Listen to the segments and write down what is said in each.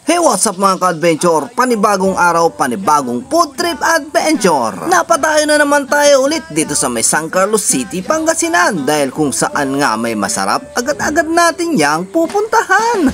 Hey, what's up mga ka-adventure? Panibagong araw, panibagong food trip adventure. Napatayo na naman tayo ulit dito sa may San Carlos City, Pangasinan. Dahil kung saan nga may masarap, agad-agad natin yang pupuntahan.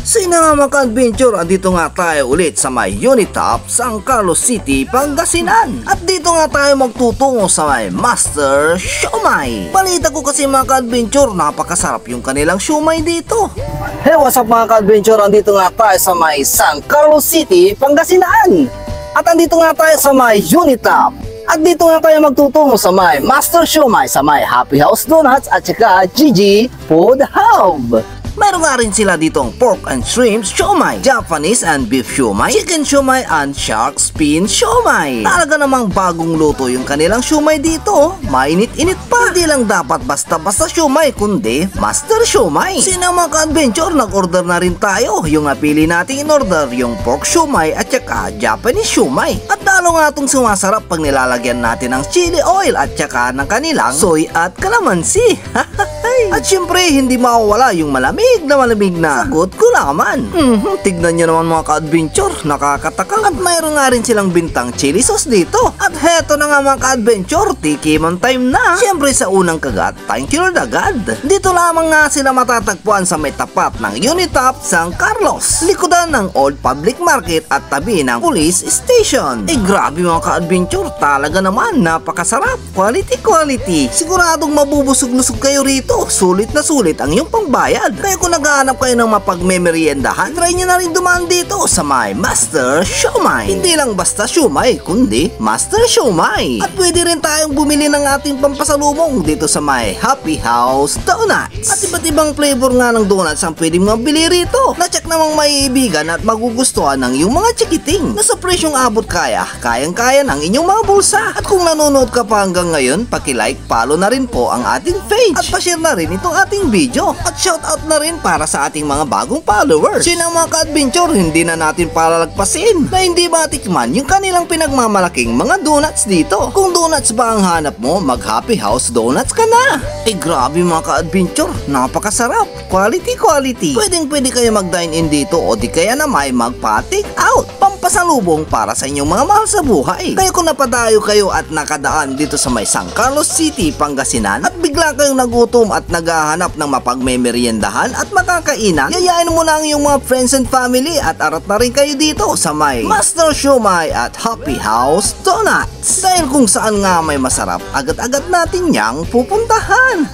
Sino nga mga ka-adventure, andito nga tayo ulit sa may Unitop, San Carlos City, Pangasinan. At dito nga tayo magtutungo sa may Master Siomai. Balita ko kasi mga ka-adventure, napakasarap yung kanilang siomai dito. Hey, what's up mga ka-adventure, andito nga tayo sa may San Carlos City, Pangasinan. At andito nga tayo sa may Unitop. At dito nga tayo magtutungo sa may Master Siomai, sa may Happy House Donuts at saka Gigi Food Hub. Mayroon nga rin sila ditong pork and shrimp siomai, Japanese and beef siomai, chicken siomai and shark fin siomai. Talaga namang bagong luto yung kanilang siomai dito. Mainit-init pa. Hindi lang dapat basta-basta siomai, kundi Master Siomai. Sino mga ka-adventure, nag-order na rin tayo. Yung napili natin in-order, yung pork siomai at saka Japanese siomai. At lalo nga itong sumasarap pag nilalagyan natin ng chili oil at saka ng kanilang soy at kalamansi. At syempre, hindi mawawala yung malamig na sagot ko naman. Tignan nyo naman mga ka-adventure, nakakatakam. At mayroon nga rin silang bintang chili sauce dito. At heto na nga mga ka-adventure, tikiman time na. Syempre sa unang kagat, thank you Lord agad. Dito lamang nga sila matatagpuan sa may tapat ng Unitop, San Carlos, likodan ng Old Public Market at tabi ng Police Station. Grabe mga ka-adventure, talaga naman napakasarap. Quality. Siguradong mabubusog-lusog kayo rito. Sulit na sulit ang iyong pangbayad. Kaya kung naghahanap kayo ng mapagmemeryendahan, try nyo na rin dumaan dito sa may Master Siomai. Hindi lang basta siomai, kundi Master Siomai. At pwede rin tayong bumili ng ating pampasalubong dito sa may Happy House Donuts. At iba't ibang flavor nga ng donuts ang pwede mga bili rito. Na-check namang maiibigan at magugustuhan ng iyong mga chikiting. Na sa presyong abot kayang-kaya ng inyong mga bulsa. At kung nanonood ka pa hanggang ngayon, paki-like, follow na rin po ang ating page. At pa-share na rin itong ating video. At shoutout na rin para sa ating mga bagong followers. Sino mga ka-adventure, hindi na natin palalagpasin na hindi matikman yung kanilang pinagmamalaking mga donuts dito. Kung donuts ba ang hanap mo, mag Happy House Donuts ka na. Grabe mga ka-adventure, napakasarap. Quality. Pwede kayo mag-dine in dito o di kaya na may magpa-take out. Pampasalubong para sa inyong mga mahal sa buhay. Kaya kung napadayo kayo at nakadaan dito sa may San Carlos City, Pangasinan at bigla kayong nagutom at naghahanap ng mapagmemeryendahan at makakainan, yayain mo na ang iyong mga friends and family at arat na rin kayo dito sa may Master Siomai at Happy House Donuts. Dahil kung saan nga may masarap, agad-agad natin yang pupuntahan.